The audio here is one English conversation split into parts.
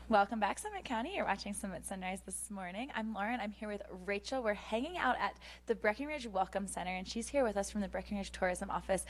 Welcome back, Summit County. You're watching Summit Sunrise this morning. I'm Lauren. I'm here with Rachel. We're hanging out at the Breckenridge Welcome Center, and she's here with us from the Breckenridge Tourism Office.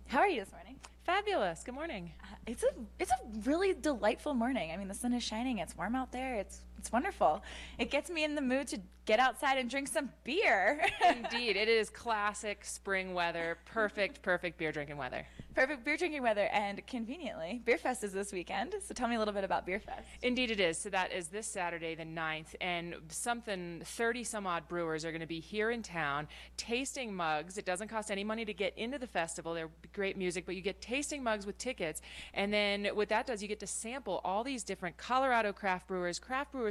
How are you this morning? Fabulous. Good morning. It's a really delightful morning. I mean, the sun is shining. It's warm out there. It's wonderful. It gets me in the mood to get outside and drink some beer. Indeed, it is classic spring weather. Perfect beer drinking weather. Perfect beer drinking weather, and conveniently, Beer Fest is this weekend. So tell me a little bit about Beer Fest. Indeed it is. So that is this Saturday, the 9th, and 30 some odd brewers are going to be here in town tasting mugs. It doesn't cost any money to get into the festival. There'll be great music, but you get tasting mugs with tickets. And then what that does, you get to sample all these different Colorado craft brewers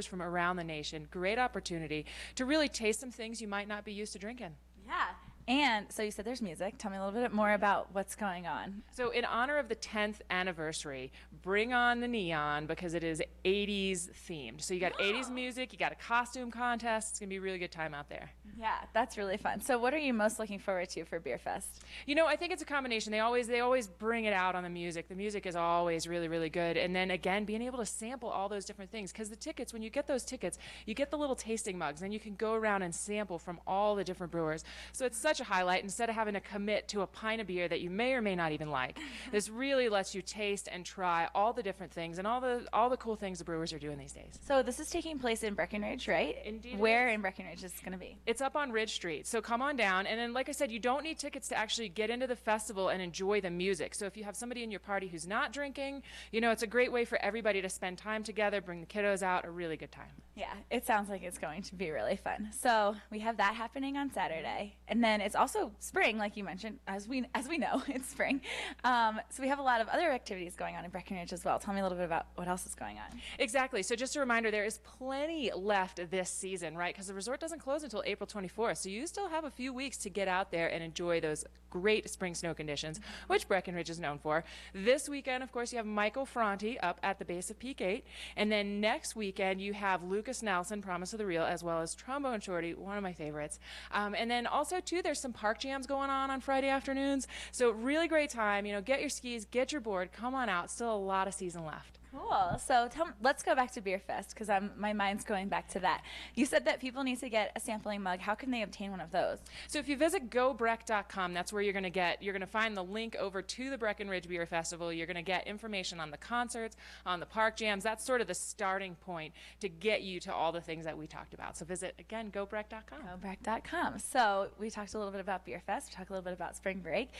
from around the nation. Great opportunity to really taste some things you might not be used to drinking. Yeah. And so you said there's music. Tell me a little bit more about what's going on. So in honor of the 10th anniversary, bring on the neon because it is 80s themed. So you got 80s music, you got a costume contest. It's going to be a really good time out there. Yeah, that's really fun. So what are you most looking forward to for Beer Fest? You know, I think it's a combination. They always bring it out on the music. The music is always really, really good. And then again, being able to sample all those different things, because the tickets, when you get those tickets, you get the little tasting mugs, and you can go around and sample from all the different brewers. So it's such a highlight instead of having to commit to a pint of beer that you may or may not even like. This really lets you taste and try all the different things and all the cool things the brewers are doing these days. So this is taking place in Breckenridge, right? Indeed. Where in Breckenridge is it going to be? It's up on Ridge Street. So come on down. And then, like I said, you don't need tickets to actually get into the festival and enjoy the music. So if you have somebody in your party who's not drinking, you know, it's a great way for everybody to spend time together, bring the kiddos out, a really good time. Yeah, it sounds like it's going to be really fun. So we have that happening on Saturday. And then it's also spring, like you mentioned, as we know, it's spring. So we have a lot of other activities going on in Breckenridge as well. Tell me a little bit about what else is going on. Exactly. So just a reminder, there is plenty left this season, right? Because the resort doesn't close until April 24th. So you still have a few weeks to get out there and enjoy those great spring snow conditions, which Breckenridge is known for. This weekend, of course, you have Michael Franti up at the base of Peak 8. And then next weekend, you have Lucas Nelson, Promise of the Real, as well as Trombone Shorty, one of my favorites. And then also, too, there's some park jams going on Friday afternoons. So really great time. You know, get your skis, get your board, come on out. Still a lot of season left. Cool. So let's go back to Beer Fest because my mind's going back to that. You said that people need to get a sampling mug. How can they obtain one of those? So if you visit gobrec.com, that's where you're going to find the link over to the Breckenridge Beer Festival. You're going to get information on the concerts, on the park jams. That's sort of the starting point to get you to all the things that we talked about. So visit, again, gobrec.com. Gobrec.com. So we talked a little bit about Beer Fest. We talked a little bit about spring break.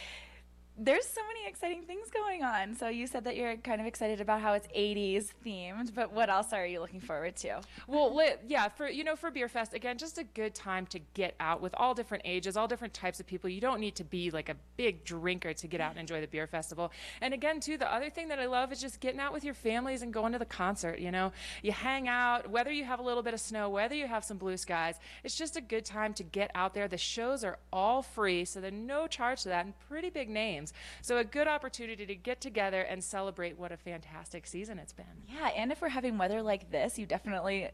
There's so many exciting things going on. So you said that you're kind of excited about how it's 80s themed, but what else are you looking forward to? Well, yeah, for Beer Fest, again, just a good time to get out with all different ages, all different types of people. You don't need to be like a big drinker to get out and enjoy the beer festival. And again, too, the other thing that I love is just getting out with your families and going to the concert, you know. You hang out, whether you have a little bit of snow, whether you have some blue skies, it's just a good time to get out there. The shows are all free, so there's no charge to that, and pretty big names. So a good opportunity to get together and celebrate what a fantastic season it's been. Yeah, and if we're having weather like this, you definitely,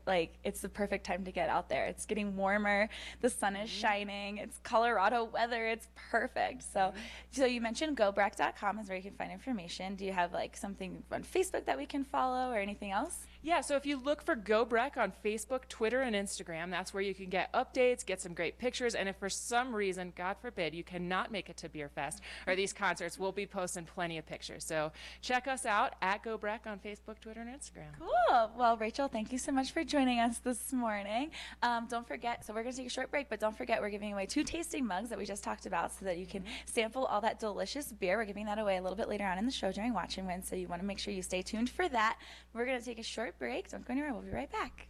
it's the perfect time to get out there. It's getting warmer, the sun is shining, it's Colorado weather, it's perfect. So you mentioned gobrec.com is where you can find information. Do you have something on Facebook that we can follow or anything else? Yeah, so if you look for Go Breck on Facebook, Twitter, and Instagram, that's where you can get updates, get some great pictures, and if for some reason, God forbid, you cannot make it to Beer Fest or these concerts, we'll be posting plenty of pictures. So check us out at Go Breck on Facebook, Twitter, and Instagram. Cool. Well, Rachel, thank you so much for joining us this morning. Don't forget, so we're going to take a short break, but don't forget we're giving away 2 tasting mugs that we just talked about so that you can sample all that delicious beer. We're giving that away a little bit later on in the show during Watch and Win, so you want to make sure you stay tuned for that. We're going to take a short break. Don't go anywhere. We'll be right back.